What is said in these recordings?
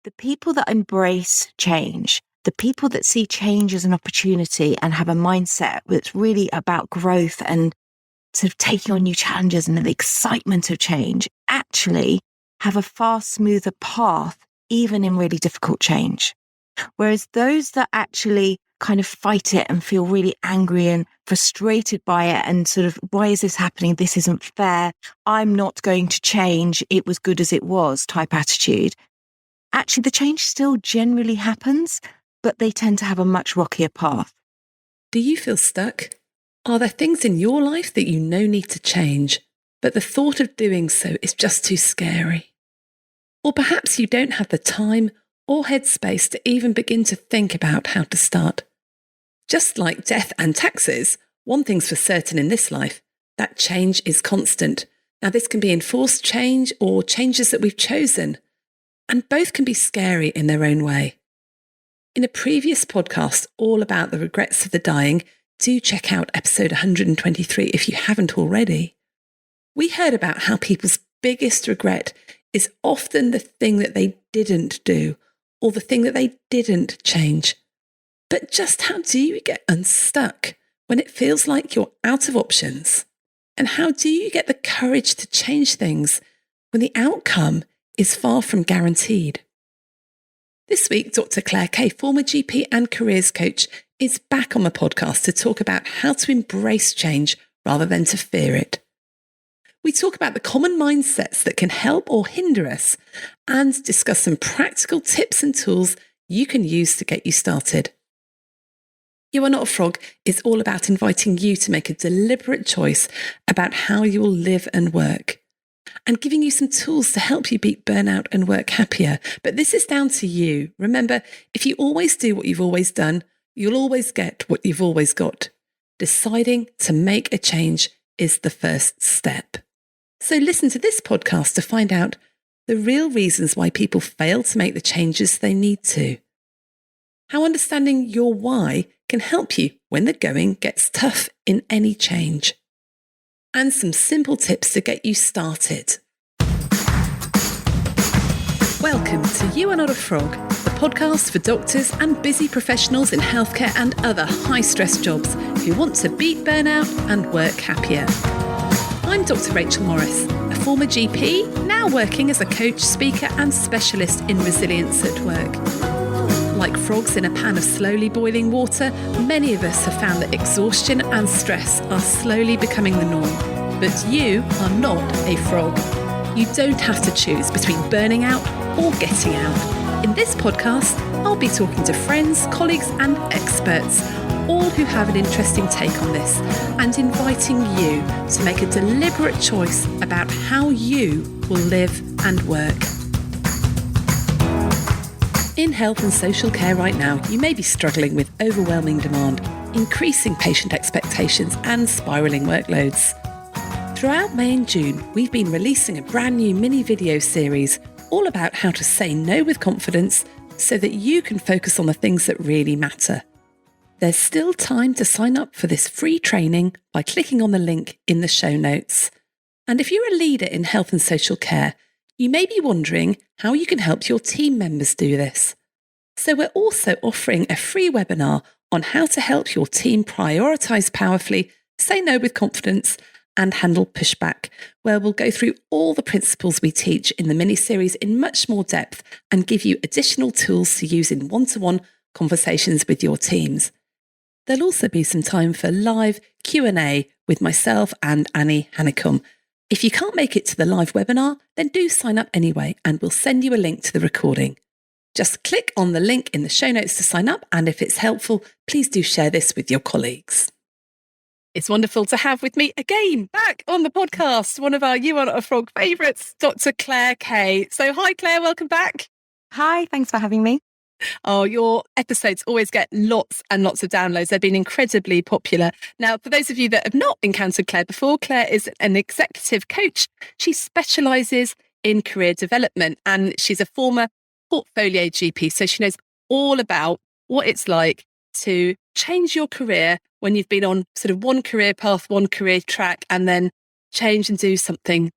The people that embrace change, the people that see change as an opportunity and have a mindset that's really about growth and sort of taking on new challenges and the excitement of change, actually have a far smoother path, even in really difficult change. Whereas those that actually kind of fight it and feel really angry and frustrated by it and sort of, why is this happening? This isn't fair. I'm not going to change. It was good as it was type attitude. Actually, the change still generally happens, but they tend to have a much rockier path. Do you feel stuck? Are there things in your life that you know need to change, but the thought of doing so is just too scary? Or perhaps you don't have the time or headspace to even begin to think about how to start. Just like death and taxes, one thing's for certain in this life, that change is constant. Now, this can be enforced change or changes that we've chosen, and both can be scary in their own way. In a previous podcast all about the regrets of the dying, do check out episode 123 if you haven't already. We heard about how people's biggest regret is often the thing that they didn't do or the thing that they didn't change. But just how do you get unstuck when it feels like you're out of options? And how do you get the courage to change things when the outcome is far from guaranteed? This week, Dr Claire Kaye, former GP and careers coach, is back on the podcast to talk about how to embrace change rather than to fear it. We talk about the common mindsets that can help or hinder us and discuss some practical tips and tools you can use to get you started. You Are Not a Frog is all about inviting you to make a deliberate choice about how you will live and work, and giving you some tools to help you beat burnout and work happier. But this is down to you. Remember, if you always do what you've always done, you'll always get what you've always got. Deciding to make a change is the first step. So listen to this podcast to find out the real reasons why people fail to make the changes they need to. How understanding your why can help you when the going gets tough in any change. And some simple tips to get you started. Welcome to You Are Not a Frog, the podcast for doctors and busy professionals in healthcare and other high-stress jobs who want to beat burnout and work happier. I'm Dr Rachel Morris, a former GP, now working as a coach, speaker and specialist in resilience at work. Like frogs in a pan of slowly boiling water, many of us have found that exhaustion and stress are slowly becoming the norm. But you are not a frog. You don't have to choose between burning out or getting out. In this podcast, I'll be talking to friends, colleagues and experts, all who have an interesting take on this, and inviting you to make a deliberate choice about how you will live and work. In health and social care right now, you may be struggling with overwhelming demand, increasing patient expectations and spiralling workloads. Throughout May and June, we've been releasing a brand new mini video series all about how to say no with confidence so that you can focus on the things that really matter. There's still time to sign up for this free training by clicking on the link in the show notes. And if you're a leader in health and social care, you may be wondering how you can help your team members do this. So we're also offering a free webinar on how to help your team prioritise powerfully, say no with confidence, and handle pushback, where we'll go through all the principles we teach in the mini-series in much more depth and give you additional tools to use in one-to-one conversations with your teams. There'll also be some time for live Q&A with myself and Annie Hanicum. If you can't make it to the live webinar, then do sign up anyway, and we'll send you a link to the recording. Just click on the link in the show notes to sign up, and if it's helpful, please do share this with your colleagues. It's wonderful to have with me again, back on the podcast, one of our You Are Not a Frog favourites, Dr Claire Kaye. So hi Claire, welcome back. Hi, thanks for having me. Oh, your episodes always get lots and lots of downloads. They've been incredibly popular. Now, for those of you that have not encountered Claire before, Claire is an executive coach. She specialises in career development and she's a former portfolio GP. So she knows all about what it's like to change your career when you've been on sort of one career path, one career track, and then change and do something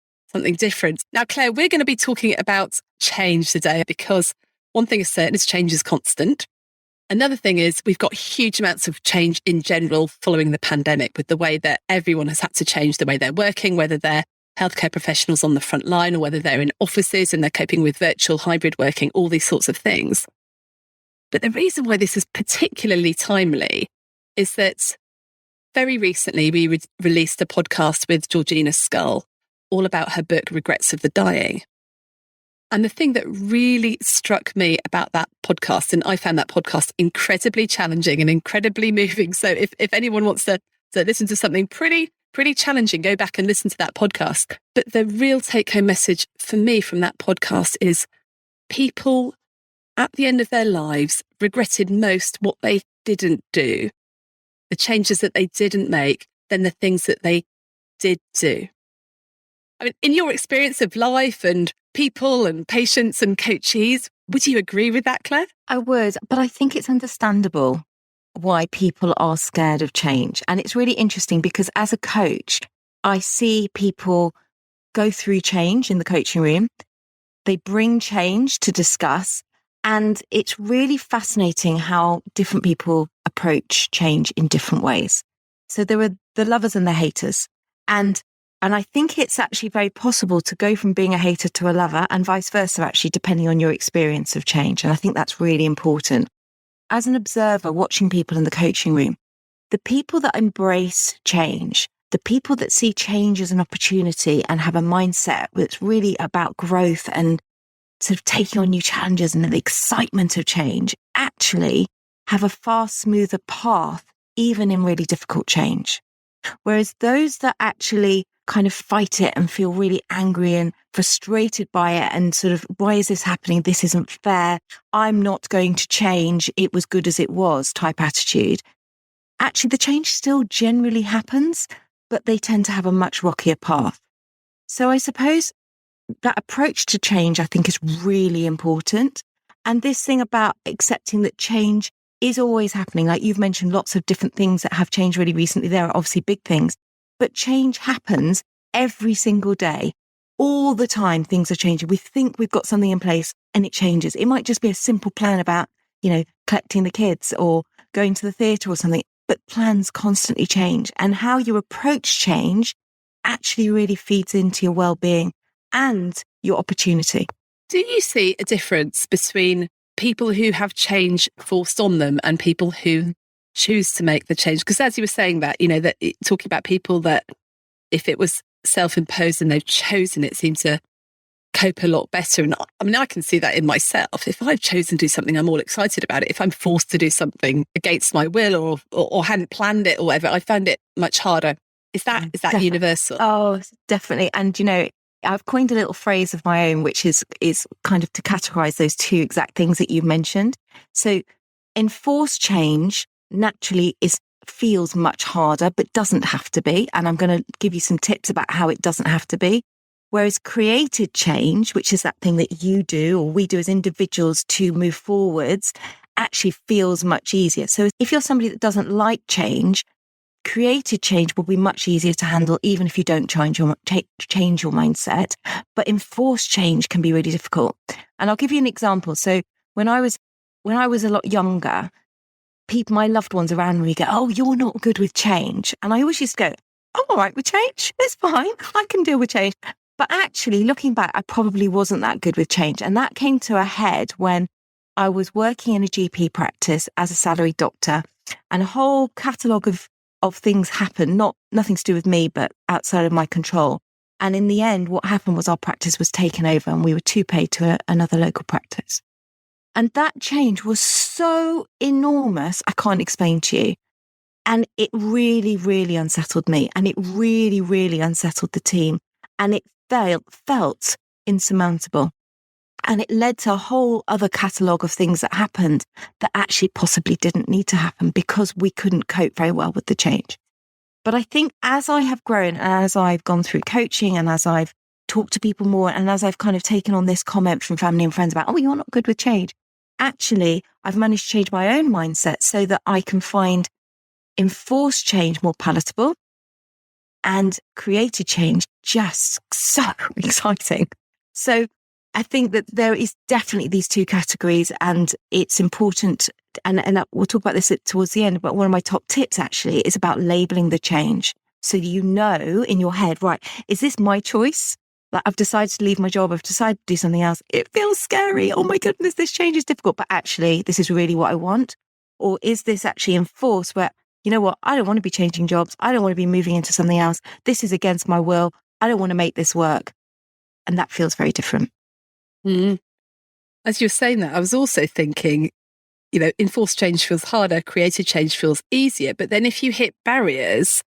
different. Now, Claire, we're going to be talking about change today because one thing is certain is change is constant. Another thing is we've got huge amounts of change in general following the pandemic with the way that everyone has had to change the way they're working, whether they're healthcare professionals on the front line or whether they're in offices and they're coping with virtual hybrid working, all these sorts of things. But the reason why this is particularly timely is that very recently we released a podcast with Georgine Scull all about her book, Regrets of the Dying. And the thing that really struck me about that podcast, and I found that podcast incredibly challenging and incredibly moving. So if anyone wants to listen to something pretty challenging, go back and listen to that podcast. But the real take-home message for me from that podcast is people at the end of their lives regretted most what they didn't do, the changes that they didn't make, than the things that they did do. I mean, in your experience of life and people and patients and coachees, would you agree with that, Claire? I would, but I think it's understandable why people are scared of change. And it's really interesting because as a coach, I see people go through change in the coaching room. They bring change to discuss. And it's really fascinating how different people approach change in different ways. So there are the lovers and the haters. And I think it's actually very possible to go from being a hater to a lover and vice versa, actually, depending on your experience of change. And I think that's really important. As an observer watching people in the coaching room, the people that embrace change, the people that see change as an opportunity and have a mindset that's really about growth and sort of taking on new challenges and the excitement of change, actually have a far smoother path, even in really difficult change. Whereas those that actually kind of fight it and feel really angry and frustrated by it and sort of, why is this happening? This isn't fair. I'm not going to change. It was good as it was type attitude. Actually, the change still generally happens, but they tend to have a much rockier path. So I suppose that approach to change, I think, is really important. And this thing about accepting that change is always happening. Like you've mentioned lots of different things that have changed really recently. There are obviously big things, but change happens every single day. All the time, things are changing. We think we've got something in place and it changes. It might just be a simple plan about, collecting the kids or going to the theatre or something, but plans constantly change. And how you approach change actually really feeds into your well-being and your opportunity. Do you see a difference between people who have change forced on them and people who choose to make the change? Because as you were saying that, talking about people that if it was self-imposed and they've chosen it, seem to cope a lot better. And I mean, I can see that in myself. If I've chosen to do something, I'm all excited about it. If I'm forced to do something against my will or hadn't planned it or whatever, I found it much harder. Is that Definitely. universal? Oh, definitely. And, I've coined a little phrase of my own, which is kind of to categorize those two exact things that you mentioned. So enforced change naturally feels much harder, but doesn't have to be. And I'm going to give you some tips about how it doesn't have to be. Whereas created change, which is that thing that you do or we do as individuals to move forwards, actually feels much easier. So if you're somebody that doesn't like change, created change will be much easier to handle, even if you don't change your mindset. But enforced change can be really difficult. And I'll give you an example. So when I was a lot younger, my loved ones around me go, "Oh, you're not good with change." And I always used to go, "I'm all right with change. It's fine. I can deal with change." But actually, looking back, I probably wasn't that good with change. And that came to a head when I was working in a GP practice as a salaried doctor, and a whole catalogue of things happened, nothing to do with me, but outside of my control. And in the end, what happened was our practice was taken over and we were paid to another local practice. And that change was so enormous, I can't explain to you. And it really, really unsettled me. And it really, really unsettled the team. And it felt insurmountable. And it led to a whole other catalogue of things that happened that actually possibly didn't need to happen because we couldn't cope very well with the change. But I think as I have grown and as I've gone through coaching and as I've talked to people more and as I've kind of taken on this comment from family and friends about, "Oh, you're not good with change," actually, I've managed to change my own mindset so that I can find enforced change more palatable and created change just so exciting. So I think that there is definitely these two categories, and it's important. And we'll talk about this towards the end, but one of my top tips actually is about labeling the change. So you know in your head, right, is this my choice? Like, I've decided to leave my job. I've decided to do something else. It feels scary. Oh my goodness, this change is difficult, but actually this is really what I want. Or is this actually enforced where, you know what, I don't want to be changing jobs. I don't want to be moving into something else. This is against my will. I don't want to make this work. And that feels very different. Mm. As you were saying that, I was also thinking, you know, enforced change feels harder, creative change feels easier. But then if you hit barriers,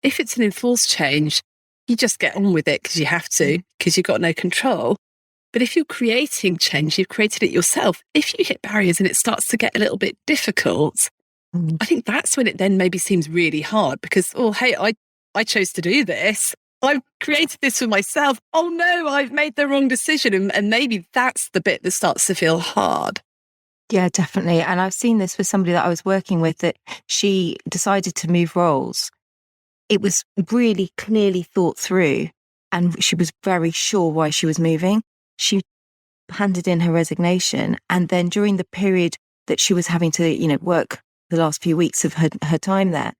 if it's an enforced change, you just get on with it because you have to, because you've got no control. But if you're creating change, you've created it yourself. If you hit barriers and it starts to get a little bit difficult, I think that's when it then maybe seems really hard because, oh, hey, I chose to do this. I've created this for myself. Oh no, I've made the wrong decision. And maybe that's the bit that starts to feel hard. Yeah, definitely. And I've seen this with somebody that I was working with, that she decided to move roles. It was really clearly thought through, and she was very sure why she was moving. She handed in her resignation, and then during the period that she was having to, you know, work the last few weeks of her time there,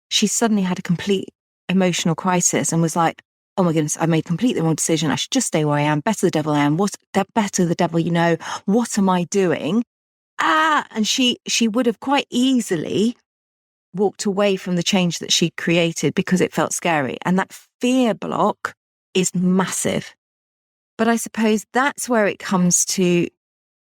she suddenly had a complete emotional crisis and was like, oh my goodness, I made completely the wrong decision. I should just stay where I am. Better the devil I am. Better the devil, you know, what am I doing? And she would have quite easily walked away from the change that she created because it felt scary. And that fear block is massive. But I suppose that's where it comes to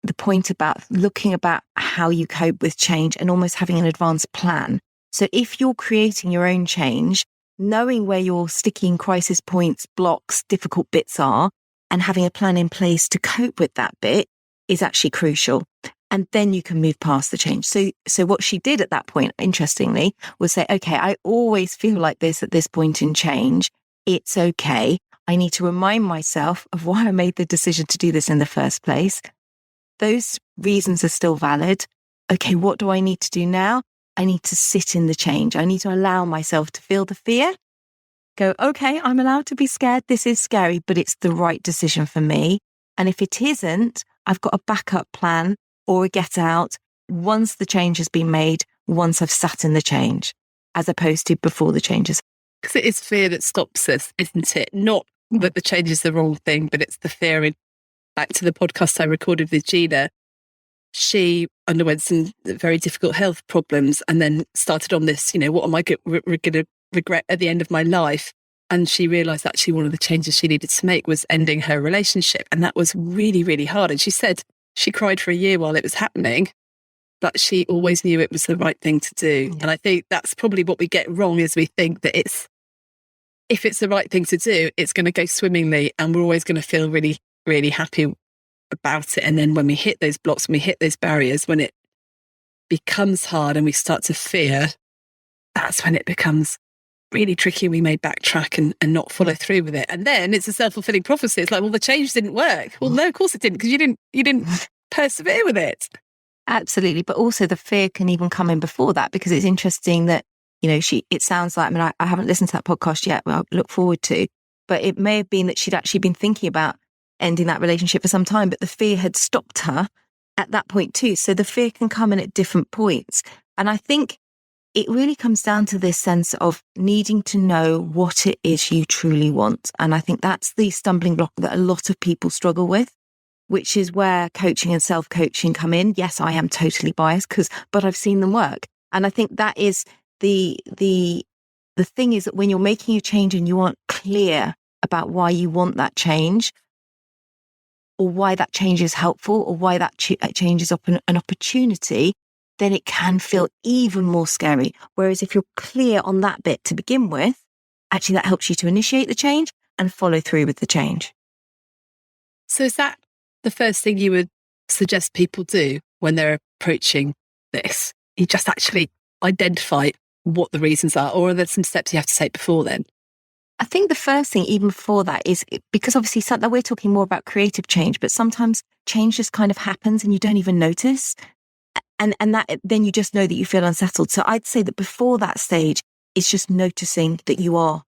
the point about looking about how you cope with change and almost having an advanced plan. So if you're creating your own change, knowing where your sticking crisis points, blocks, difficult bits are, and having a plan in place to cope with that bit is actually crucial. And then you can move past the change. So what she did at that point, interestingly, was say, okay, I always feel like this at this point in change. It's okay. I need to remind myself of why I made the decision to do this in the first place. Those reasons are still valid. Okay, what do I need to do now? I need to sit in the change. I need to allow myself to feel the fear. Go, okay, I'm allowed to be scared. This is scary, but it's the right decision for me. And if it isn't, I've got a backup plan or a get out once the change has been made, once I've sat in the change, as opposed to before the changes. Because it is fear that stops us, isn't it? Not that the change is the wrong thing, but it's the fear. And back to the podcast I recorded with Gina, she underwent some very difficult health problems and then started on this, you know, what am I going to regret at the end of my life? And she realised actually one of the changes she needed to make was ending her relationship. And that was really, really hard. And she said she cried for a year while it was happening, but she always knew it was the right thing to do. Yeah. And I think that's probably what we get wrong, is we think that if it's the right thing to do, it's going to go swimmingly and we're always going to feel really, really happy about it. And then when we hit those blocks, when we hit those barriers, when it becomes hard and we start to fear, that's when it becomes really tricky. We may backtrack and not follow through with it. And then it's a self-fulfilling prophecy. It's like, well, the change didn't work. Well, no, of course it didn't, because you didn't persevere with it. Absolutely. But also the fear can even come in before that, because it's interesting that, you know, it sounds like, I mean, I haven't listened to that podcast yet, but I look forward to, but it may have been that she'd actually been thinking about ending that relationship for some time, but the fear had stopped her at that point too. So the fear can come in at different points. And I think it really comes down to this sense of needing to know what it is you truly want. And I think that's the stumbling block that a lot of people struggle with, which is where coaching and self-coaching come in. Yes, I am totally biased but I've seen them work. And I think that is the thing, is that when you're making a change and you aren't clear about why you want that change, or why that change is helpful, or why that change is an opportunity, then it can feel even more scary. Whereas if you're clear on that bit to begin with, actually that helps you to initiate the change and follow through with the change. So is that the first thing you would suggest people do when they're approaching this? You just actually identify what the reasons are, or are there some steps you have to take before then? I think the first thing, even before that, is because obviously that we're talking more about creative change, but sometimes change just kind of happens and you don't even notice. And that then you just know that you feel unsettled. So I'd say that before that stage, it's just noticing that you are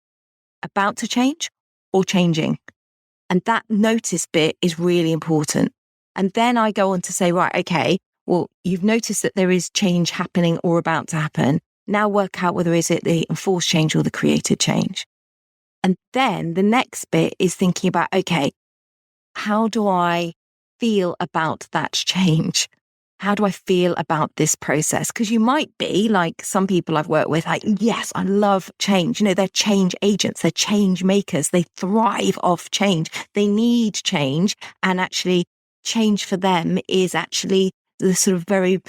about to change or changing. And that notice bit is really important. And then I go on to say, right, okay, well, you've noticed that there is change happening or about to happen. Now work out whether is it the enforced change or the created change. And then the next bit is thinking about, okay, how do I feel about that change? How do I feel about this process? Because you might be like some people I've worked with, like, yes, I love change. They're change agents, they're change makers. They thrive off change. They need change. And actually, change for them is actually the sort of very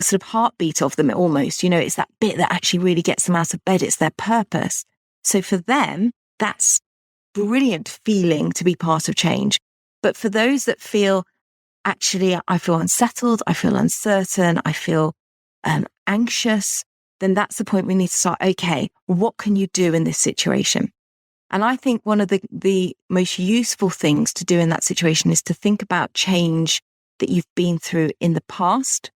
sort of heartbeat of them almost. It's that bit that actually really gets them out of bed. It's their purpose. So for them, that's brilliant feeling to be part of change. But for those that feel, actually, I feel unsettled, I feel uncertain, I feel anxious, then that's the point we need to start, okay, what can you do in this situation? And I think one of the most useful things to do in that situation is to think about change that you've been through in the past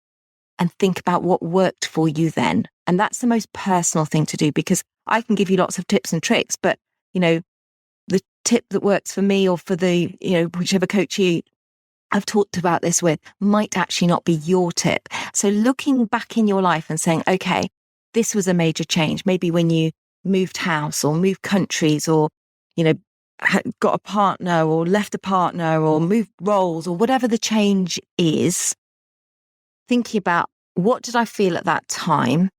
and think about what worked for you then. And that's the most personal thing to do, because I can give you lots of tips and tricks, but, the tip that works for me or for the, whichever coach I've talked about this with might actually not be your tip. So looking back in your life and saying, okay, this was a major change. Maybe when you moved house or moved countries or, got a partner or left a partner or moved roles or whatever the change is, thinking about what did I feel at that time?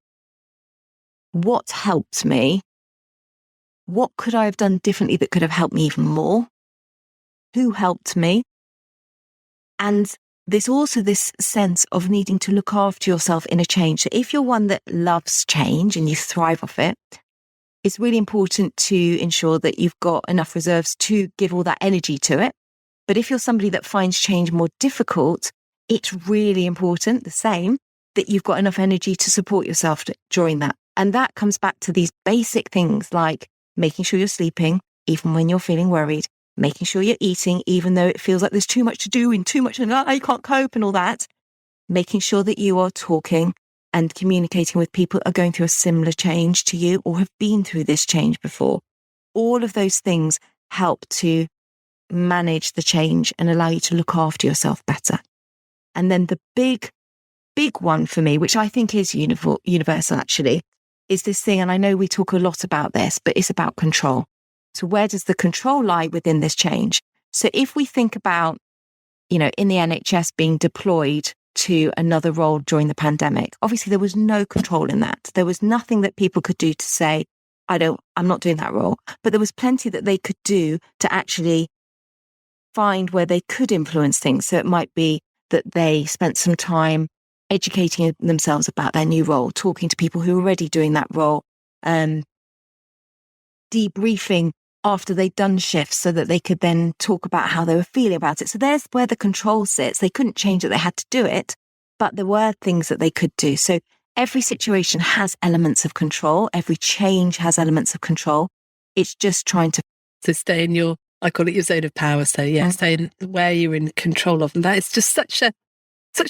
What helped me? What could I have done differently that could have helped me even more? Who helped me? And there's also this sense of needing to look after yourself in a change. So if you're one that loves change and you thrive off it, it's really important to ensure that you've got enough reserves to give all that energy to it. But if you're somebody that finds change more difficult, it's really important, the same, that you've got enough energy to support yourself during that. And that comes back to these basic things like making sure you're sleeping, even when you're feeling worried, making sure you're eating, even though it feels like there's too much to do and too much, and you can't cope and all that. Making sure that you are talking and communicating with people that are going through a similar change to you or have been through this change before. All of those things help to manage the change and allow you to look after yourself better. And then the big one for me, which I think is universal actually, is this thing, and I know we talk a lot about this, but it's about control. So where does the control lie within this change? So if we think about, in the NHS being deployed to another role during the pandemic, obviously there was no control in that. There was nothing that people could do to say, I'm not doing that role. But there was plenty that they could do to actually find where they could influence things. So it might be that they spent some time educating themselves about their new role, talking to people who are already doing that role, debriefing after they'd done shifts so that they could then talk about how they were feeling about it. So there's where the control sits. They couldn't change it, they had to do it, but there were things that they could do. So every situation has elements of control. Every change has elements of control. It's just trying to stay in your, I call it your zone of power. So stay in where you're in control of. And that is just such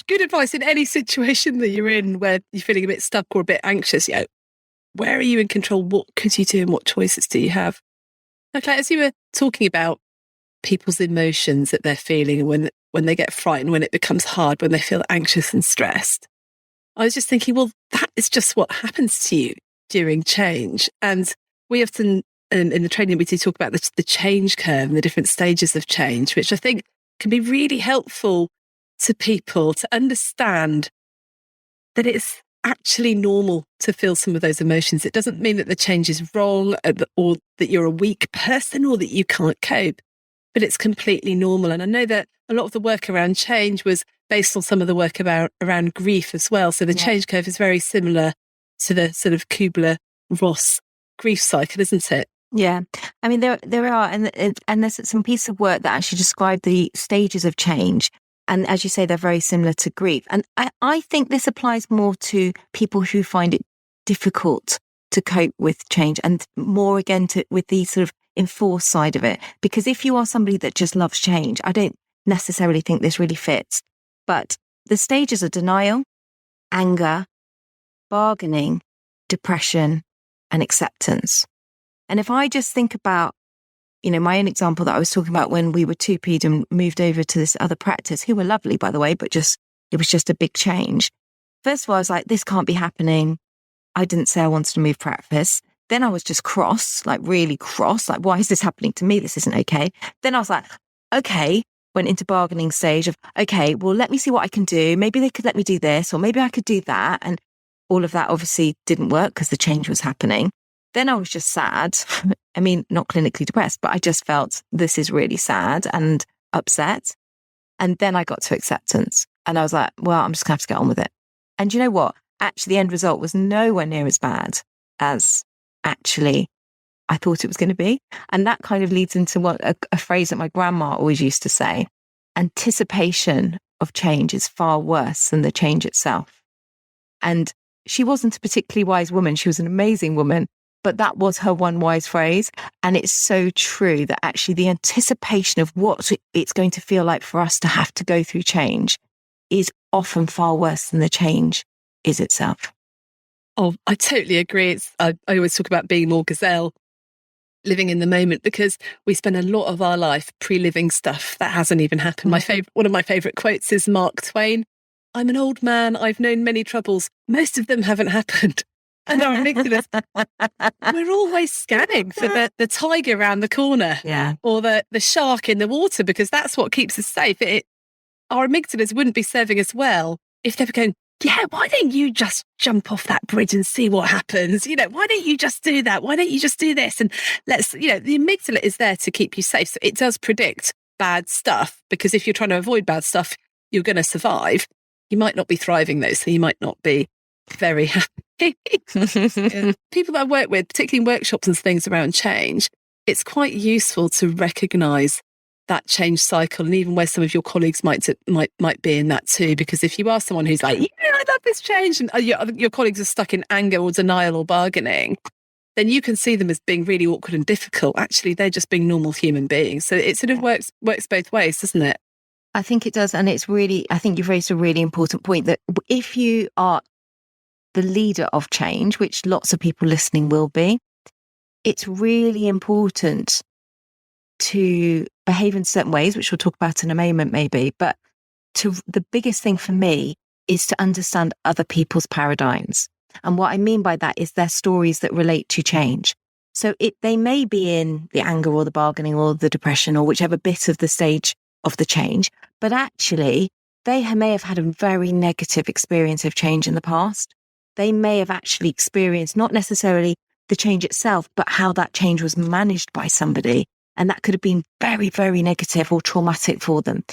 good advice in any situation that you're in where you're feeling a bit stuck or a bit anxious. Where are you in control? What could you do and what choices do you have? Okay, as you were talking about people's emotions that they're feeling when they get frightened, when it becomes hard, when they feel anxious and stressed, I was just thinking, well, that is just what happens to you during change. And we often, in the training, we do talk about the change curve and the different stages of change, which I think can be really helpful to people to understand that it's actually normal to feel some of those emotions. It doesn't mean that the change is wrong or that you're a weak person or that you can't cope, but it's completely normal. And I know that a lot of the work around change was based on some of the work around grief as well. So the change curve is very similar to the sort of Kubler-Ross grief cycle, isn't it? Yeah. I mean, there are, and there's some piece of work that actually describe the stages of change. And as you say, they're very similar to grief. And I think this applies more to people who find it difficult to cope with change, and more again with the sort of enforced side of it. Because if you are somebody that just loves change, I don't necessarily think this really fits. But the stages are denial, anger, bargaining, depression, and acceptance. And if I just think about my own example that I was talking about when we were 2P'd and moved over to this other practice, who were lovely, by the way, but it was just a big change. First of all, I was like, this can't be happening. I didn't say I wanted to move practice. Then I was just cross, like really cross, like, why is this happening to me? This isn't okay. Then I was like, okay, went into bargaining stage of, okay, well, let me see what I can do. Maybe they could let me do this, or maybe I could do that. And all of that obviously didn't work because the change was happening. Then I was just sad. I mean, not clinically depressed, but I just felt this is really sad and upset. And then I got to acceptance and I was like, well, I'm just gonna have to get on with it. And you know what? Actually, the end result was nowhere near as bad as actually I thought it was going to be. And that kind of leads into what a phrase that my grandma always used to say: anticipation of change is far worse than the change itself. And she wasn't a particularly wise woman. She was an amazing woman, but that was her one wise phrase. And it's so true that actually the anticipation of what it's going to feel like for us to have to go through change is often far worse than the change is itself. Oh, I totally agree. I always talk about being more gazelle, living in the moment, because we spend a lot of our life pre-living stuff that hasn't even happened. One of my favourite quotes is Mark Twain: "I'm an old man, I've known many troubles. Most of them haven't happened." And our amygdalas, we're always scanning for the tiger around the corner, or the shark in the water, because that's what keeps us safe. Our amygdalas wouldn't be serving us well if they were going, yeah, why don't you just jump off that bridge and see what happens? Why don't you just do that? Why don't you just do this? And the amygdala is there to keep you safe. So it does predict bad stuff, because if you're trying to avoid bad stuff, you're going to survive. You might not be thriving though, so you might not be very happy. People that I work with, particularly in workshops and things around change, it's quite useful to recognise that change cycle, and even where some of your colleagues might be in that too. Because if you are someone who's like, yeah, I love this change, and your colleagues are stuck in anger or denial or bargaining, then you can see them as being really awkward and difficult. Actually, they're just being normal human beings. So it sort of works both ways, doesn't it? I think it does. And it's really, I think you've raised a really important point, that if you are the leader of change, which lots of people listening will be, it's really important to behave in certain ways, which we'll talk about in a moment maybe. But the biggest thing for me is to understand other people's paradigms. And what I mean by that is their stories that relate to change. So they may be in the anger or the bargaining or the depression or whichever bit of the stage of the change, but actually they may have had a very negative experience of change in the past. They may have actually experienced not necessarily the change itself, but how that change was managed by somebody. And that could have been very, very negative or traumatic for them.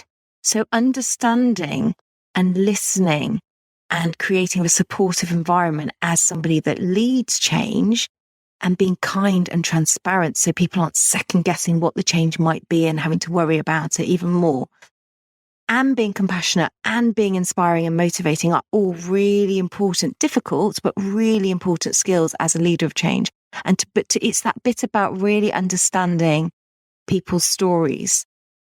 So understanding and listening and creating a supportive environment as somebody that leads change, and being kind and transparent so people aren't second guessing what the change might be and having to worry about it even more, and being compassionate and being inspiring and motivating are all really important, difficult, but really important skills as a leader of change. And it's that bit about really understanding people's stories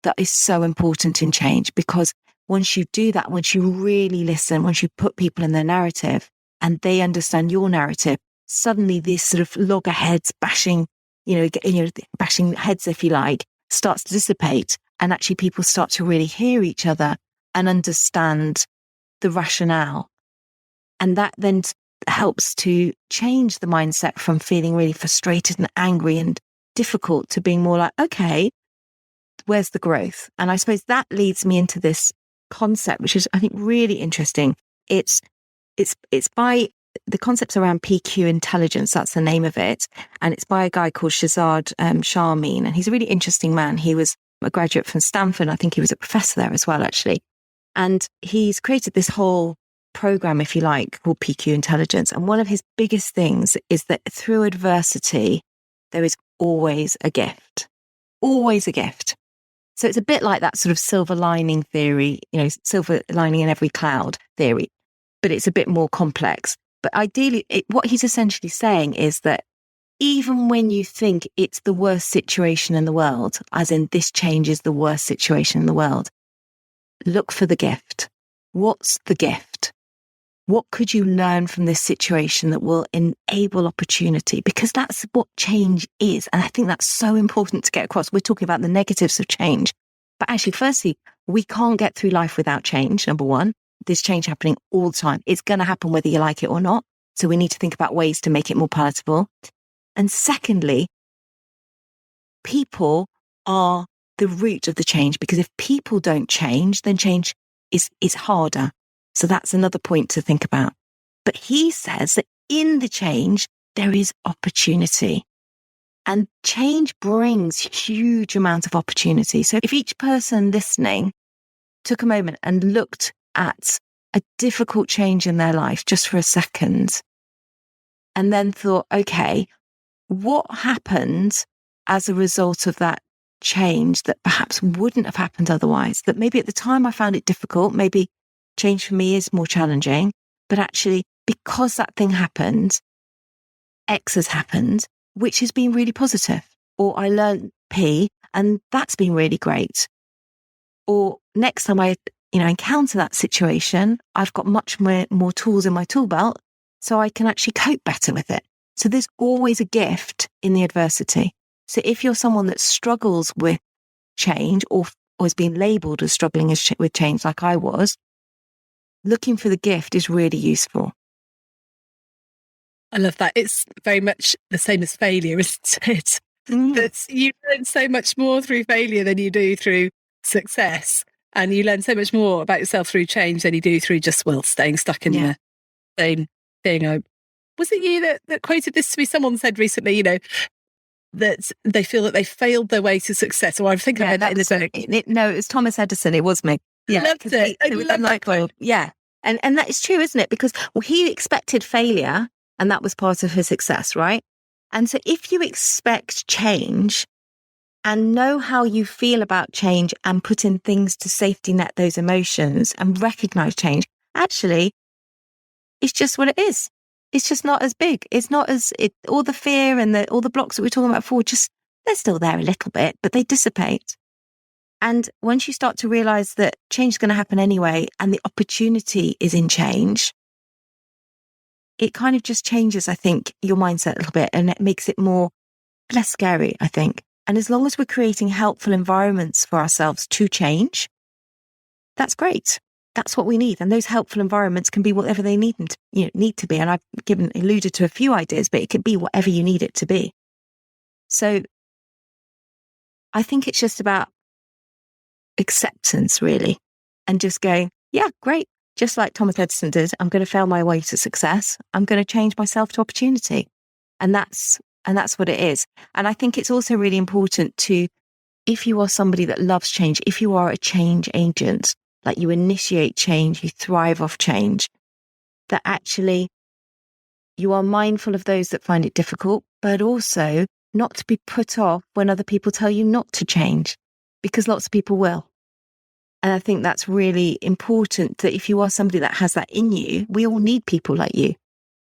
that is so important in change, because once you do that, once you really listen, once you put people in their narrative and they understand your narrative, suddenly this sort of loggerheads bashing heads, if you like, starts to dissipate. And actually people start to really hear each other and understand the rationale. And that then helps to change the mindset from feeling really frustrated and angry and difficult to being more like, okay, where's the growth? And I suppose that leads me into this concept, which is, I think, really interesting. It's by the concepts around PQ intelligence. That's the name of it. And it's by a guy called Shazad Sharmin. And he's a really interesting man. He was a graduate from Stanford. I think he was a professor there as well, actually. And he's created this whole program, if you like, called PQ intelligence. And one of his biggest things is that through adversity, there is always a gift. Always a gift. So it's a bit like that sort of silver lining theory, silver lining in every cloud theory, but it's a bit more complex. But ideally, what he's essentially saying is that even when you think it's the worst situation in the world, as in this change is the worst situation in the world, look for the gift. What's the gift? What could you learn from this situation that will enable opportunity? Because that's what change is. And I think that's so important to get across. We're talking about the negatives of change. But actually, firstly, we can't get through life without change, number one. There's change happening all the time. It's going to happen whether you like it or not. So we need to think about ways to make it more palatable. And secondly, people are the root of the change, because if people don't change, then change is harder. So that's another point to think about. But he says that in the change, there is opportunity. And change brings huge amounts of opportunity. So if each person listening took a moment and looked at a difficult change in their life just for a second, and then thought, okay, what happened as a result of that change that perhaps wouldn't have happened otherwise? That maybe at the time I found it difficult, maybe change for me is more challenging, but actually because that thing happened, X has happened, which has been really positive. Or I learned P and that's been really great. Or next time I encounter that situation, I've got much more tools in my tool belt so I can actually cope better with it. So there's always a gift in the adversity. So if you're someone that struggles with change or has been labelled as struggling with change like I was, looking for the gift is really useful. I love that. It's very much the same as failure, isn't it? That you learn so much more through failure than you do through success. And you learn so much more about yourself through change than you do through just, staying stuck in the same thing. Was it you that quoted this to me? Someone said recently, that they feel that they failed their way to success. Or I think I heard that in the book. No, it was Thomas Edison. It was me. Yeah, I loved it. I loved that quote. Yeah. And that is true, isn't it? Because he expected failure and that was part of his success, right? And so if you expect change and know how you feel about change and put in things to safety net those emotions and recognize change, actually, it's just what it is. It's just not as big. It's not as all the fear and all the blocks that we're talking about before, they're still there a little bit, but they dissipate. And once you start to realize that change is going to happen anyway, and the opportunity is in change, it kind of just changes, I think, your mindset a little bit, and it makes it less scary, I think. And as long as we're creating helpful environments for ourselves to change, that's great. That's what we need. And those helpful environments can be whatever they need them to, need to be. And I've alluded to a few ideas, but it could be whatever you need it to be. So I think it's just about acceptance, really, and just going, yeah, great. Just like Thomas Edison did, I'm going to fail my way to success. I'm going to change myself to opportunity. And that's what it is. And I think it's also really important to, if you are somebody that loves change, if you are a change agent, like you initiate change, you thrive off change, that actually you are mindful of those that find it difficult, but also not to be put off when other people tell you not to change, because lots of people will. And I think that's really important, that if you are somebody that has that in you, we all need people like you.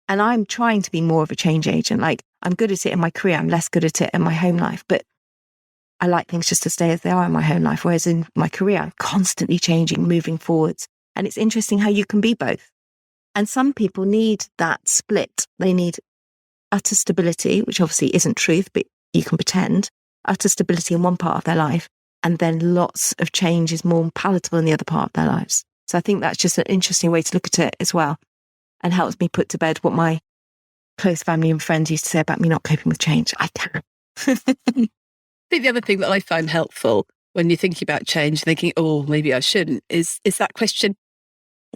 And I'm trying to be more of a change agent. Like, I'm good at it in my career. I'm less good at it in my home life, but I like things just to stay as they are in my home life. Whereas in my career, I'm constantly changing, moving forwards. And it's interesting how you can be both. And some people need that split. They need utter stability, which obviously isn't truth, but you can pretend utter stability in one part of their life. And then lots of change is more palatable in the other part of their lives. So I think that's just an interesting way to look at it as well, and helps me put to bed what my close family and friends used to say about me not coping with change. I can. I think the other thing that I find helpful when you're thinking about change, thinking, oh, maybe I shouldn't, is that question,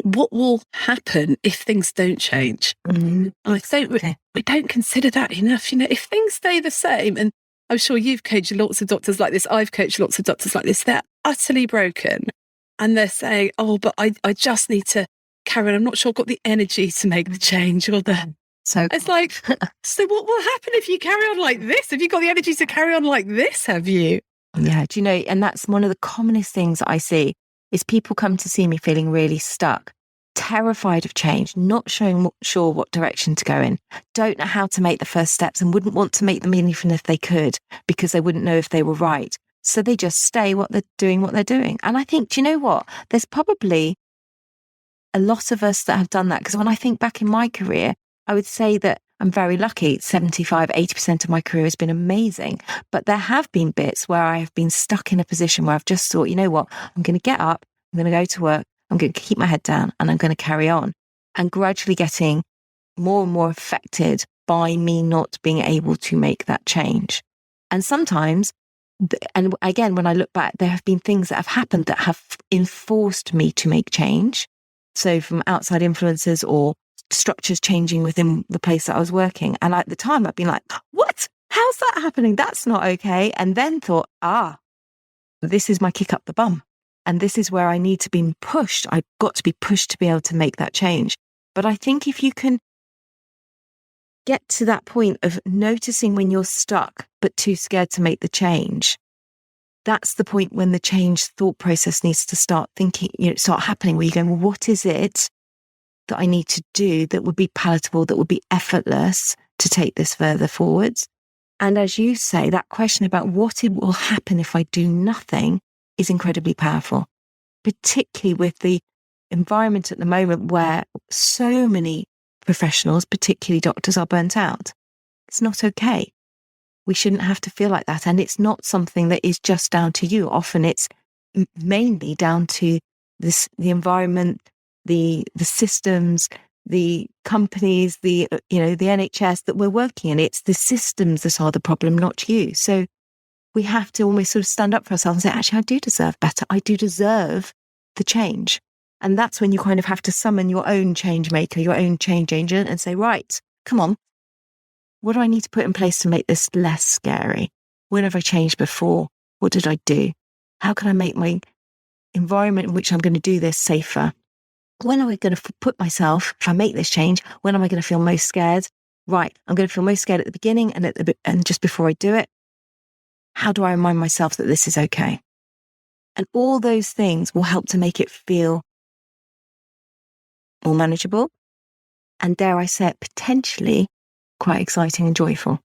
what will happen if things don't change? Mm-hmm. I think we don't consider that enough. If things stay the same, and I'm sure you've coached lots of doctors like this, I've coached lots of doctors like this, they're utterly broken. And they're saying, oh, but I just need to carry on. I'm not sure I've got the energy to make the change or the... So it's like, so what will happen if you carry on like this? Have you got the energy to carry on like this? Have you? Yeah, do you know, and that's one of the commonest things I see, is people come to see me feeling really stuck, terrified of change, not sure what direction to go in, don't know how to make the first steps, and wouldn't want to make them even if they could, because they wouldn't know if they were right. So they just stay what they're doing. And I think, do you know what? There's probably a lot of us that have done that, because when I think back in my career, I would say that I'm very lucky. 75, 80% of my career has been amazing. But there have been bits where I have been stuck in a position where I've just thought, you know what, I'm going to get up, I'm going to go to work, I'm going to keep my head down, and I'm going to carry on. And gradually getting more and more affected by me not being able to make that change. And sometimes, and again, when I look back, there have been things that have happened that have enforced me to make change. So from outside influences or structures changing within the place that I was working. And at the time, I'd been like, what? How's that happening? That's not okay. And then thought, this is my kick up the bum. And this is where I need to be pushed. I've got to be pushed to be able to make that change. But I think if you can get to that point of noticing when you're stuck, but too scared to make the change, that's the point when the change thought process needs to start thinking, start happening, where you go, well, what is it that I need to do that would be palatable, that would be effortless to take this further forwards? And as you say, that question about what it will happen if I do nothing is incredibly powerful, particularly with the environment at the moment where so many professionals, particularly doctors, are burnt out. It's not okay. We shouldn't have to feel like that. And it's not something that is just down to you. Often it's mainly down to the environment, the systems, the companies, the NHS that we're working in. It's the systems that are the problem, not you. So we have to almost sort of stand up for ourselves and say, actually, I do deserve better. I do deserve the change. And that's when you kind of have to summon your own change maker, your own change agent, and say, right, come on. What do I need to put in place to make this less scary? When have I changed before? What did I do? How can I make my environment in which I'm going to do this safer? When am I going to put myself, if I make this change, when am I going to feel most scared? Right, I'm going to feel most scared at the beginning and just before I do it. How do I remind myself that this is okay? And all those things will help to make it feel more manageable. And dare I say it, potentially quite exciting and joyful.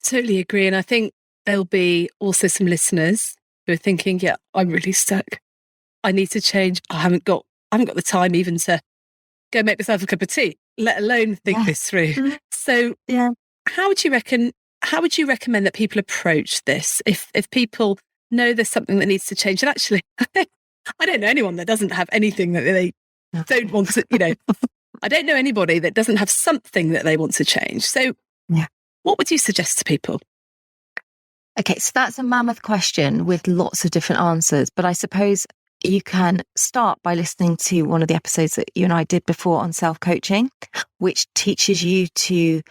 Totally agree. And I think there'll be also some listeners who are thinking, yeah, I'm really stuck. I need to change. I haven't got the time even to go make myself a cup of tea, let alone think this through. So how would you recommend that people approach this? If people know there's something that needs to change, and actually, I don't know anyone that doesn't have anything that they don't want to, I don't know anybody that doesn't have something that they want to change. So what would you suggest to people? Okay, so that's a mammoth question with lots of different answers, but I suppose you can start by listening to one of the episodes that you and I did before on self-coaching, which teaches you to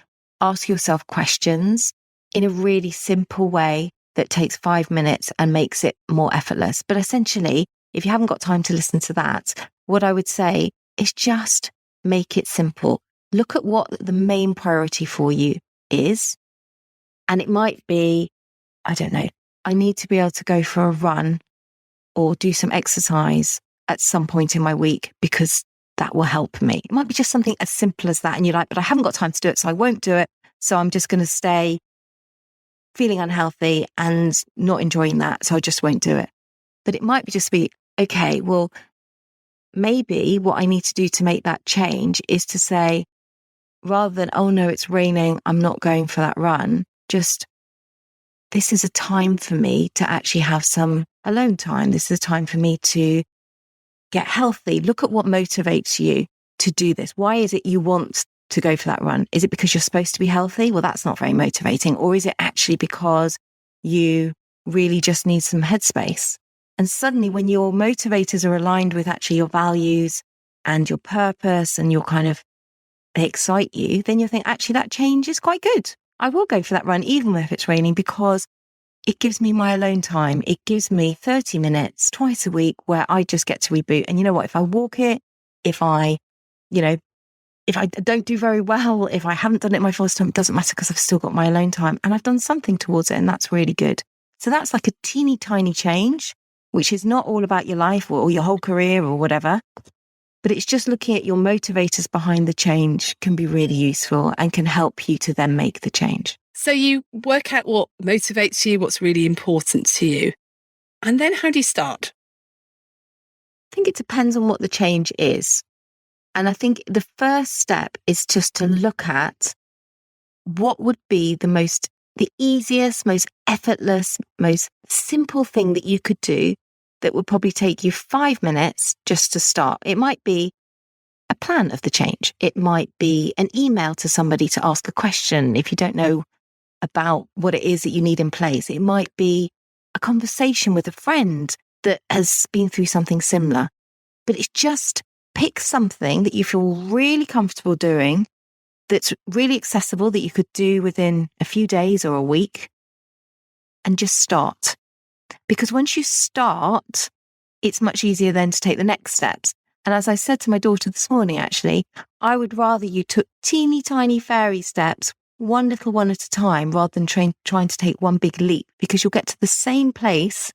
ask yourself questions in a really simple way that takes 5 minutes and makes it more effortless. But essentially, if you haven't got time to listen to that, what I would say is just make it simple. Look at what the main priority for you is. And it might be, I don't know, I need to be able to go for a run or do some exercise at some point in my week because that will help me. It might be just something as simple as that. And you're like, but I haven't got time to do it, so I won't do it. So I'm just going to stay feeling unhealthy and not enjoying that. So I just won't do it. But it might be just be, okay, well, maybe what I need to do to make that change is to say, rather than, oh no, it's raining, I'm not going for that run, just, this is a time for me to actually have some alone time. This is a time for me to get healthy. Look at what motivates you to do this. Why is it you want to go for that run? Is it because you're supposed to be healthy? Well, that's not very motivating. Or is it actually because you really just need some headspace? And suddenly when your motivators are aligned with actually your values and your purpose and your kind of, they excite you, then you'll think, actually, that change is quite good. I will go for that run, even if it's raining, because it gives me my alone time. It gives me 30 minutes twice a week where I just get to reboot. And you know what? If I walk it, if I don't do very well, if I haven't done it my first time, it doesn't matter because I've still got my alone time and I've done something towards it. And that's really good. So that's like a teeny tiny change, which is not all about your life or your whole career or whatever. But it's just looking at your motivators behind the change can be really useful and can help you to then make the change. So you work out what motivates you, what's really important to you. And then how do you start? think it depends on what the change is. And I think the first step is just to look at what would be the easiest, most effortless, most simple thing that you could do that would probably take you 5 minutes just to start. It might be a plan of the change. It might be an email to somebody to ask a question if you don't know about what it is that you need in place. It might be a conversation with a friend that has been through something similar. But it's just pick something that you feel really comfortable doing, that's really accessible, that you could do within a few days or a week, and just start. Because once you start, it's much easier then to take the next steps. And as I said to my daughter this morning, actually, I would rather you took teeny tiny fairy steps, one little one at a time, rather than trying to take one big leap, because you'll get to the same place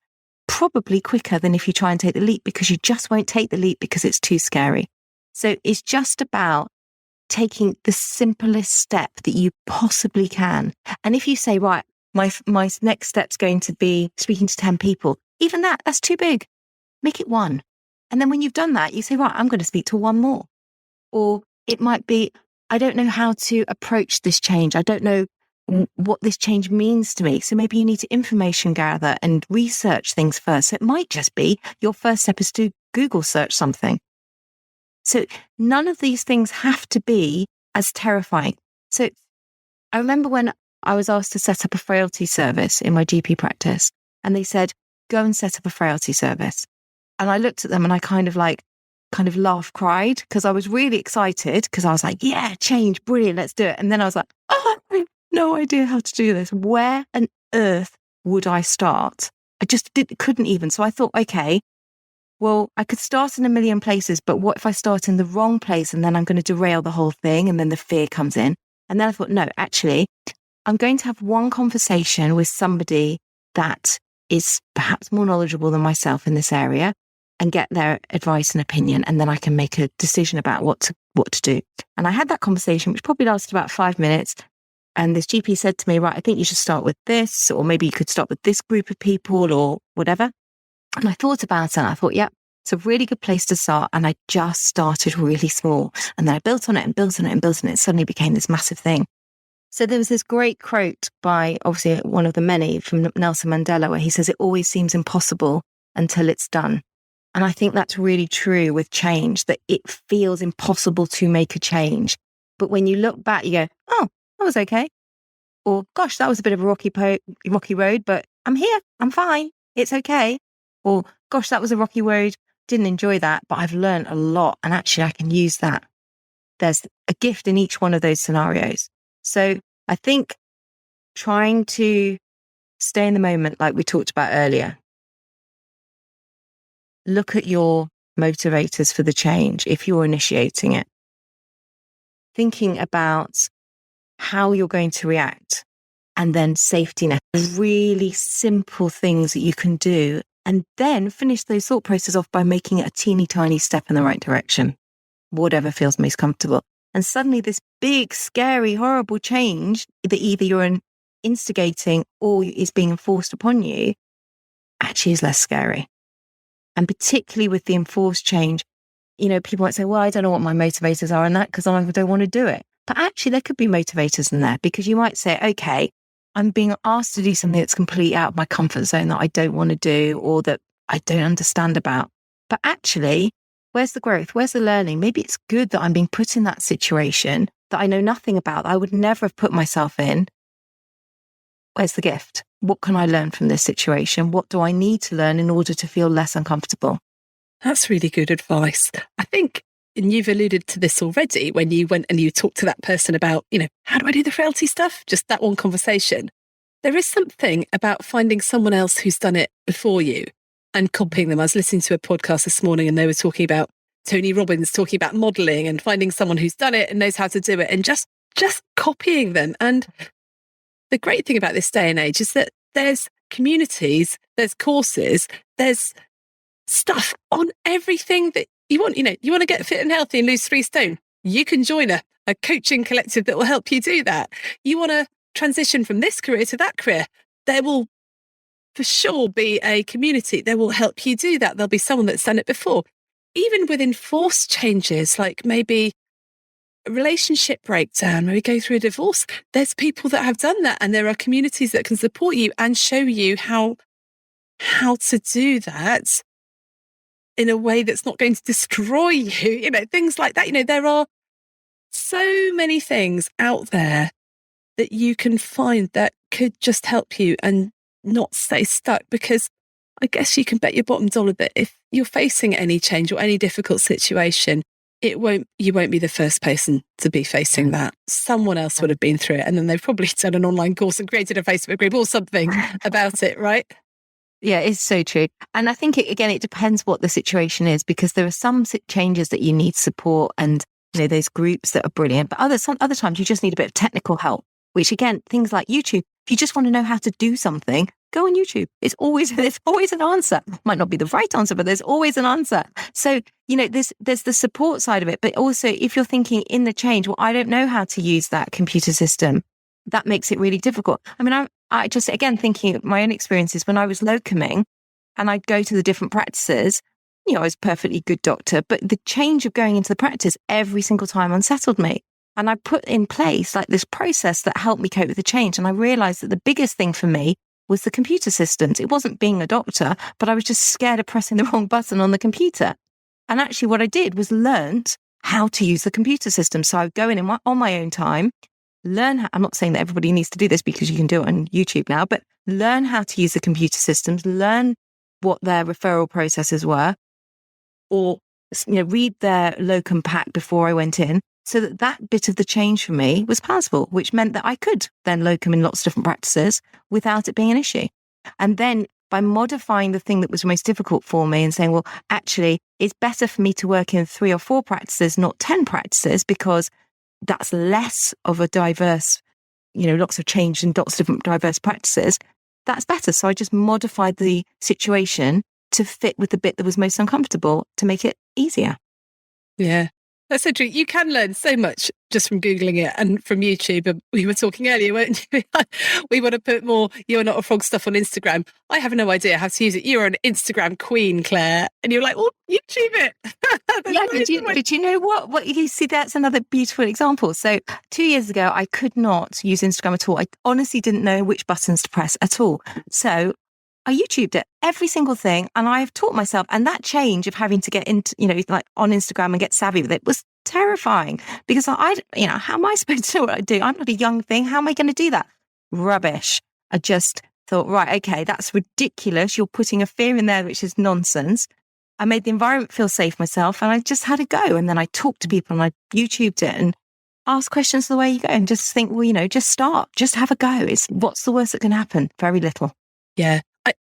probably quicker than if you try and take the leap, because you just won't take the leap because it's too scary. So it's just about taking the simplest step that you possibly can. And if you say, right, my next step's going to be speaking to 10 people, even that's too big. Make it 1. And then when you've done that, you say, right, I'm going to speak to 1 more. Or it might be, I don't know how to approach this change. I don't know what this change means to me. So maybe you need to information gather and research things first. So it might just be your first step is to Google search something. So none of these things have to be as terrifying. So I remember when I was asked to set up a frailty service in my GP practice, and they said, go and set up a frailty service. And I looked at them and I kind of laugh, cried, because I was really excited, because I was like, yeah, change, brilliant, let's do it. And then I was like, oh, I have no idea how to do this. Where on earth would I start? I just couldn't even. So I thought, okay, well, I could start in a million places, but what if I start in the wrong place and then I'm going to derail the whole thing, and then the fear comes in? And then I thought, no, actually, I'm going to have one conversation with somebody that is perhaps more knowledgeable than myself in this area, and get their advice and opinion, and then I can make a decision about what to do. And I had that conversation, which probably lasted about 5 minutes. And this GP said to me, right, I think you should start with this, or maybe you could start with this group of people or whatever. And I thought about it, and I thought, yeah, it's a really good place to start. And I just started really small. And then I built on it and built on it and built on it. It suddenly became this massive thing. So there was this great quote by, obviously, one of the many, from Nelson Mandela, where he says, it always seems impossible until it's done. And I think that's really true with change, that it feels impossible to make a change. But when you look back, you go, oh, that was okay. Or, gosh, that was a bit of a rocky road, but I'm here. I'm fine. It's okay. Or, gosh, that was a rocky road. Didn't enjoy that, but I've learned a lot. And actually, I can use that. There's a gift in each one of those scenarios. So I think trying to stay in the moment, like we talked about earlier, look at your motivators for the change if you're initiating it. Thinking about how you're going to react, and then safety net, really simple things that you can do, and then finish those thought processes off by making it a teeny tiny step in the right direction, whatever feels most comfortable. And suddenly this big, scary, horrible change that either you're instigating or is being enforced upon you actually is less scary. And particularly with the enforced change, people might say, well, I don't know what my motivators are in that because I don't want to do it. But actually, there could be motivators in there, because you might say, okay, I'm being asked to do something that's completely out of my comfort zone that I don't want to do, or that I don't understand about. But actually, where's the growth? Where's the learning? Maybe it's good that I'm being put in that situation that I know nothing about, that I would never have put myself in. Where's the gift? What can I learn from this situation? What do I need to learn in order to feel less uncomfortable? That's really good advice. I think, and you've alluded to this already, when you went and you talked to that person about, how do I do the frailty stuff? Just that one conversation. There is something about finding someone else who's done it before you and copying them. I was listening to a podcast this morning and they were talking about Tony Robbins talking about modeling and finding someone who's done it and knows how to do it, and just copying them. And the great thing about this day and age is that there's communities, there's courses, there's stuff on everything that you want. You want to get fit and healthy and lose 3 stone. You can join a coaching collective that will help you do that. You want to transition from this career to that career. There will for sure be a community that will help you do that. There'll be someone that's done it before. even with enforced changes, like maybe a relationship breakdown, maybe go through a divorce, there's people that have done that, and there are communities that can support you and show you how to do that in a way that's not going to destroy you, things like that. There are so many things out there that you can find that could just help you and not stay stuck, because I guess you can bet your bottom dollar that if you're facing any change or any difficult situation, you won't be the first person to be facing that. Someone else would have been through it, and then they've probably done an online course and created a Facebook group or something about it, right? Yeah, it's so true. And I think, it depends what the situation is, because there are some changes that you need support and, there's groups that are brilliant, but other times you just need a bit of technical help, which again, things like YouTube, if you just want to know how to do something, go on YouTube. There's always an answer. Might not be the right answer, but there's always an answer. So, there's the support side of it, but also if you're thinking in the change, well, I don't know how to use that computer system, that makes it really difficult. I mean, I just, again, thinking of my own experiences when I was locuming and I'd go to the different practices, I was a perfectly good doctor, but the change of going into the practice every single time unsettled me. And I put in place like this process that helped me cope with the change. And I realized that the biggest thing for me was the computer systems. It wasn't being a doctor, but I was just scared of pressing the wrong button on the computer. And actually what I did was learnt how to use the computer system. So I would go in on my own time, learn how, I'm not saying that everybody needs to do this because you can do it on YouTube now, but learn how to use the computer systems, learn what their referral processes were, or read their locum pack before I went in, so that bit of the change for me was palatable, which meant that I could then locum in lots of different practices without it being an issue. And then by modifying the thing that was most difficult for me and saying, well, actually, it's better for me to work in 3 or 4 practices, not 10 practices, because that's less of a diverse, lots of change in lots of different diverse practices. That's better. So I just modified the situation to fit with the bit that was most uncomfortable to make it easier. Yeah, that's so true. You can learn so much just from Googling it and from YouTube. And we were talking earlier, weren't you? We want to put more You're Not a Frog stuff on Instagram. I have no idea how to use it. You're an Instagram queen, Claire. And you're like, well, YouTube it. Yeah, but you know what you see, that's another beautiful example. So 2 years ago, I could not use Instagram at all. I honestly didn't know which buttons to press at all. So I YouTubed it, every single thing. And I've taught myself. And that change of having to get into, like on Instagram and get savvy with it was terrifying, because how am I supposed to know what I do? I'm not a young thing. How am I going to do that? Rubbish. I just thought, right, okay, that's ridiculous. You're putting a fear in there, which is nonsense. I made the environment feel safe myself, and I just had a go. And then I talked to people and I YouTubed it and asked questions the way you go and just think, well, just start, just have a go. What's the worst that can happen? Very little. Yeah.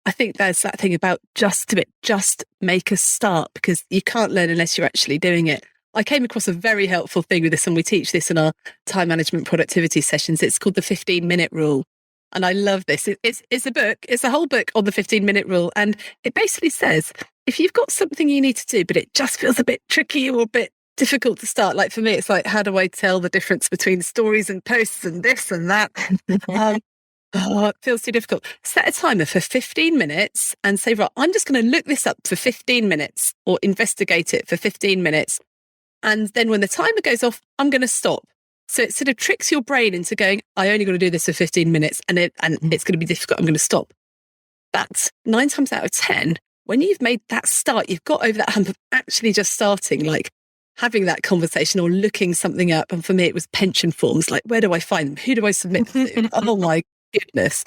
I think there's that thing about just do it, just make a start, because you can't learn unless you're actually doing it. I came across a very helpful thing with this, and we teach this in our time management productivity sessions. It's called the 15-minute rule. And I love this. It's a book. It's a whole book on the 15-minute rule. And it basically says, if you've got something you need to do, but it just feels a bit tricky or a bit difficult to start, like for me, it's like, how do I tell the difference between stories and posts and this and that? It feels too difficult. Set a timer for 15 minutes and say, right, I'm just going to look this up for 15 minutes or investigate it for 15 minutes. And then when the timer goes off, I'm going to stop. So it sort of tricks your brain into going, I only got to do this for 15 minutes and it's going to be difficult. I'm going to stop. But 9 times out of 10, when you've made that start, you've got over that hump of actually just starting, like having that conversation or looking something up. And for me, it was pension forms. Like, where do I find them? Who do I submit to? Oh my goodness.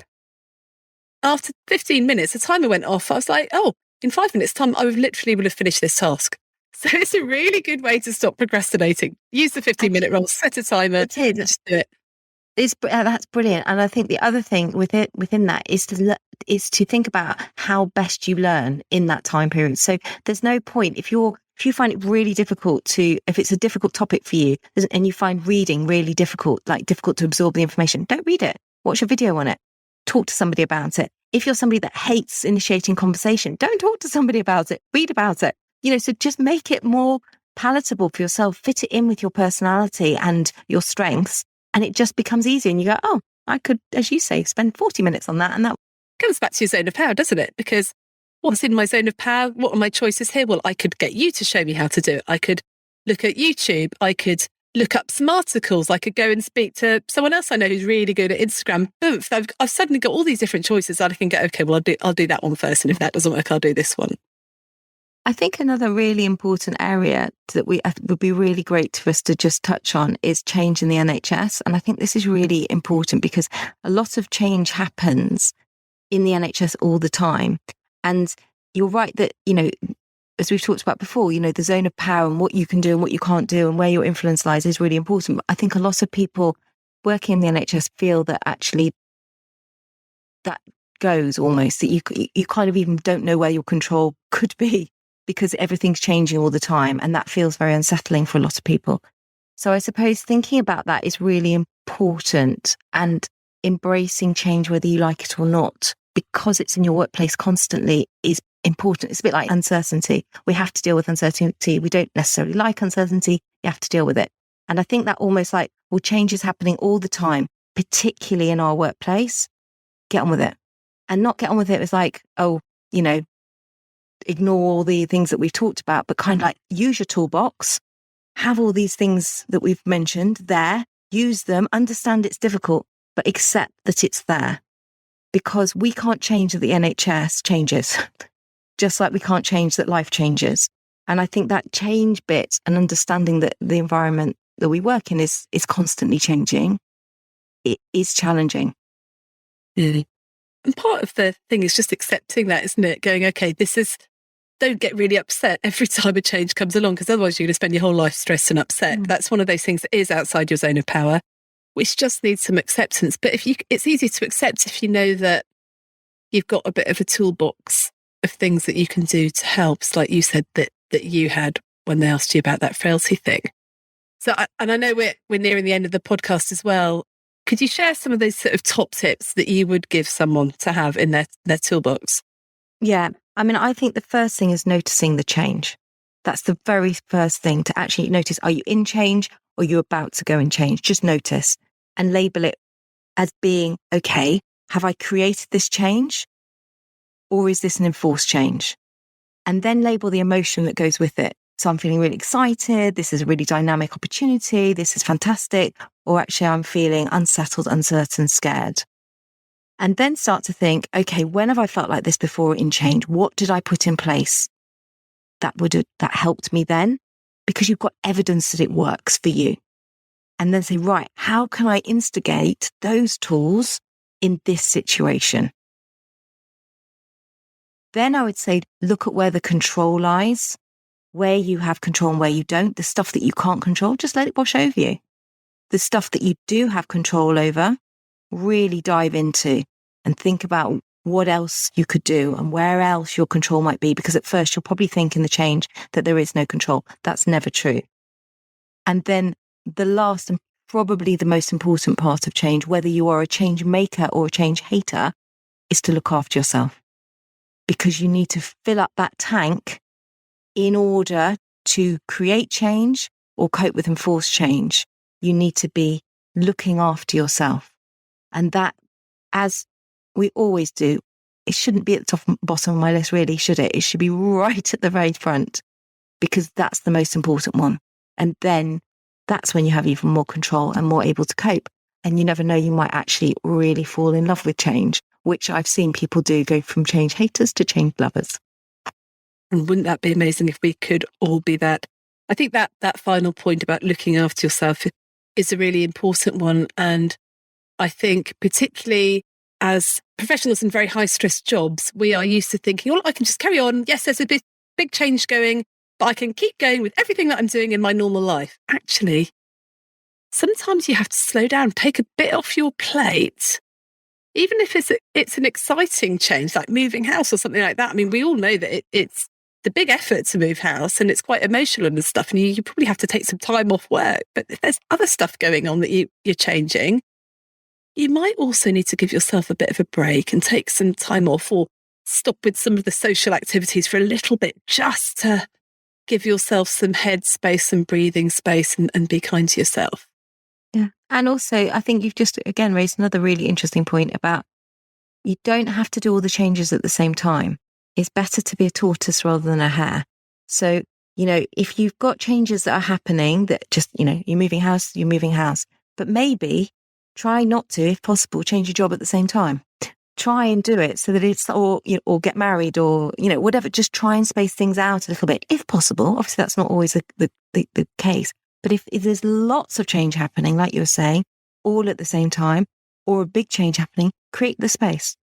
After 15 minutes, the timer went off. I was like, oh, in 5 minutes time, I would have finished this task. So it's a really good way to stop procrastinating. Use the 15-minute rule, set a timer, just do it. That's brilliant. And I think the other thing within that is to think about how best you learn in that time period. So there's no point if you find it really difficult if it's a difficult topic for you and you find reading really difficult to absorb the information, don't read it. Watch a video on it. Talk to somebody about it. If you're somebody that hates initiating conversation, don't talk to somebody about it. Read about it. So just make it more palatable for yourself, fit it in with your personality and your strengths, and it just becomes easier. And you go, oh, I could, as you say, spend 40 minutes on that. And that comes back to your zone of power, doesn't it? Because what's in my zone of power? What are my choices here? Well, I could get you to show me how to do it. I could look at YouTube. I could look up some articles. I could go and speak to someone else I know who's really good at Instagram. Boom, I've suddenly got all these different choices that I can go, okay, well, I'll do that one first. And if that doesn't work, I'll do this one. I think another really important area that would be really great for us to just touch on is change in the NHS. And I think this is really important because a lot of change happens in the NHS all the time. And you're right that, as we've talked about before, the zone of power and what you can do and what you can't do and where your influence lies is really important. But I think a lot of people working in the NHS feel that actually that goes almost, that you kind of even don't know where your control could be, because everything's changing all the time. And that feels very unsettling for a lot of people. So I suppose thinking about that is really important, and embracing change, whether you like it or not, because it's in your workplace constantly, is important. It's a bit like uncertainty. We have to deal with uncertainty. We don't necessarily like uncertainty. You have to deal with it. And I think that almost like, well, change is happening all the time, particularly in our workplace. Get on with it. And not get on with it is like, ignore all the things that we've talked about, but kind of like use your toolbox, have all these things that we've mentioned there, use them, understand it's difficult, but accept that it's there, because we can't change that the NHS changes, just like we can't change that life changes. And I think that change bit and understanding that the environment that we work in is constantly changing, it is challenging. Yeah. And part of the thing is just accepting that, isn't it? Going, okay, don't get really upset every time a change comes along, because otherwise you're going to spend your whole life stressed and upset. That's one of those things that is outside your zone of power, which just needs some acceptance. But it's easy to accept if you know that you've got a bit of a toolbox of things that you can do to help. It's like you said that you had when they asked you about that frailty thing. So, and I know we're nearing the end of the podcast as well. Could you share some of those sort of top tips that you would give someone to have in their toolbox? Yeah. I mean, I think the first thing is noticing the change. That's the very first thing, to actually notice. Are you in change or are you about to go in change? Just notice and label it as being, okay, have I created this change or is this an enforced change? And then label the emotion that goes with it. So I'm feeling really excited. This is a really dynamic opportunity. This is fantastic. Or actually I'm feeling unsettled, uncertain, scared. And then start to think, okay, when have I felt like this before in change? What did I put in place that helped me then? Because you've got evidence that it works for you. And then say, right, how can I instigate those tools in this situation? Then I would say, look at where the control lies, where you have control and where you don't. The stuff that you can't control, just let it wash over you. The stuff that you do have control over, really dive into and think about what else you could do and where else your control might be. Because at first you'll probably think in the change that there is no control. That's never true. And then the last and probably the most important part of change, whether you are a change maker or a change hater, is to look after yourself. Because you need to fill up that tank in order to create change or cope with enforced change. You need to be looking after yourself. And that, as we always do, it shouldn't be at the top and bottom of my list, really, should it? It should be right at the very front, because that's the most important one. And then that's when you have even more control and more able to cope. And you never know, you might actually really fall in love with change, which I've seen people do, go from change haters to change lovers. And wouldn't that be amazing if we could all be that? I think that final point about looking after yourself is a really important one. And I think particularly as professionals in very high stress jobs, we are used to thinking, oh, I can just carry on. Yes, there's a big change going, but I can keep going with everything that I'm doing in my normal life. Actually, sometimes you have to slow down, take a bit off your plate. Even if it's an exciting change, like moving house or something like that. I mean, we all know that it's the big effort to move house and it's quite emotional and stuff. And you probably have to take some time off work. But if there's other stuff going on that you're changing, you might also need to give yourself a bit of a break and take some time off, or stop with some of the social activities for a little bit, just to give yourself some head space and breathing space and be kind to yourself. Yeah. And also, I think you've just, again, raised another really interesting point about you don't have to do all the changes at the same time. it's better to be a tortoise rather than a hare. So, if you've got changes that are happening that just, you're moving house, but maybe try not to, if possible, change your job at the same time. Try and do it so that it's, or get married or, whatever, just try and space things out a little bit, if possible. Obviously, that's not always the case. But if there's lots of change happening, like you were saying, all at the same time, or a big change happening, create the space.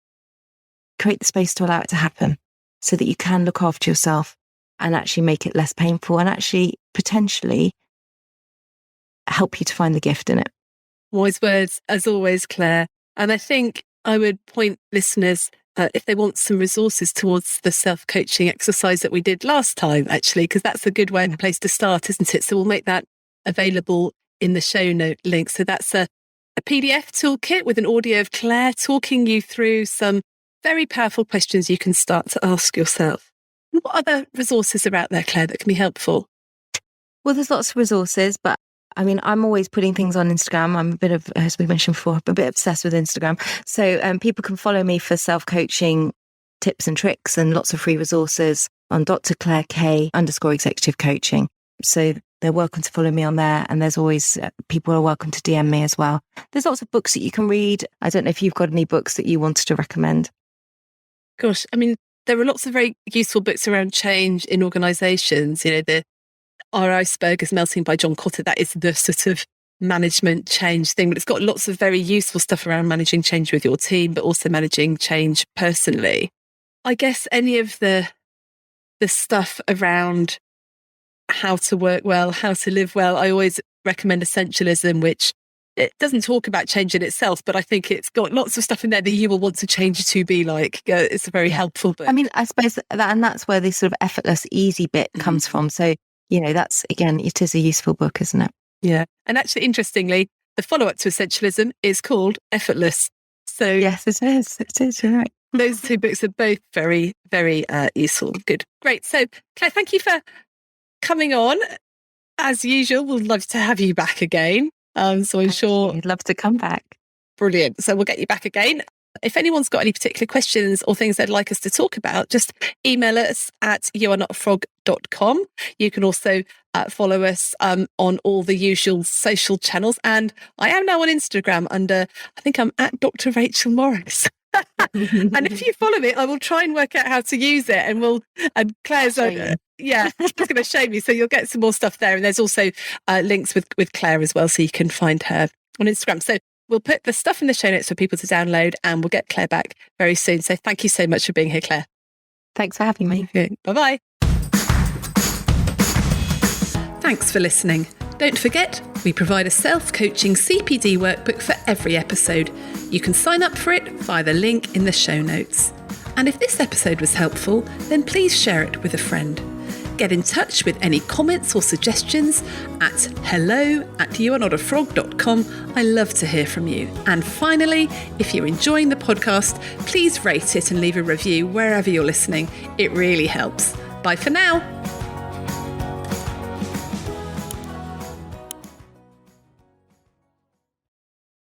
Create the space to allow it to happen so that you can look after yourself and actually make it less painful and actually potentially help you to find the gift in it. Wise words, as always, Claire. And I think I would point listeners, if they want some resources, towards the self-coaching exercise that we did last time, actually, because that's a good place to start, isn't it? So we'll make that available in the show note link. So that's a PDF toolkit with an audio of Claire talking you through some very powerful questions you can start to ask yourself. What other resources are out there, Claire, that can be helpful? Well, there's lots of resources, but I'm always putting things on Instagram. I'm a bit of, as we mentioned before, a bit obsessed with Instagram. So people can follow me for self-coaching tips and tricks and lots of free resources on Dr Claire Kaye _executive coaching. So they're welcome to follow me on there. And there's always, people are welcome to DM me as well. There's lots of books that you can read. I don't know if you've got any books that you wanted to recommend. Gosh, there are lots of very useful books around change in organisations. Our Iceberg is Melting by John Kotter. That is the sort of management change thing, but it's got lots of very useful stuff around managing change with your team, but also managing change personally. I guess any of the stuff around how to work well, how to live well, I always recommend Essentialism, which it doesn't talk about change in itself, but I think it's got lots of stuff in there that you will want to change to be like. It's a very helpful book. I suppose that's where this sort of effortless, easy bit comes from. So, that's, again, it is a useful book, isn't it? Yeah. And actually, interestingly, the follow-up to Essentialism is called Effortless. So yes, it is. It is, you're right. Those two books are both very, very useful. Good. Great. So, Claire, thank you for coming on. As usual, we'll love to have you back again. So I'm sure I'd love to come back. Brilliant. So we'll get you back again. If anyone's got any particular questions or things they'd like us to talk about, just email us at youarenotafrog.com. You can also follow us on all the usual social channels. And I am now on Instagram I think I'm at Dr. Rachel Morris. And if you follow me, I will try and work out how to use it. And Claire's just going to show me. So you'll get some more stuff there. And there's also links with Claire as well. So you can find her on Instagram. So we'll put the stuff in the show notes for people to download, and we'll get Claire back very soon. So thank you so much for being here, Claire. Thanks for having me. Okay. Bye-bye. Thanks for listening. Don't forget, we provide a self-coaching CPD workbook for every episode. You can sign up for it via the link in the show notes. And if this episode was helpful, then please share it with a friend. Get in touch with any comments or suggestions at hello@youarenotafrog.com. I love to hear from you. And finally, if you're enjoying the podcast, please rate it and leave a review wherever you're listening. It really helps. Bye for now.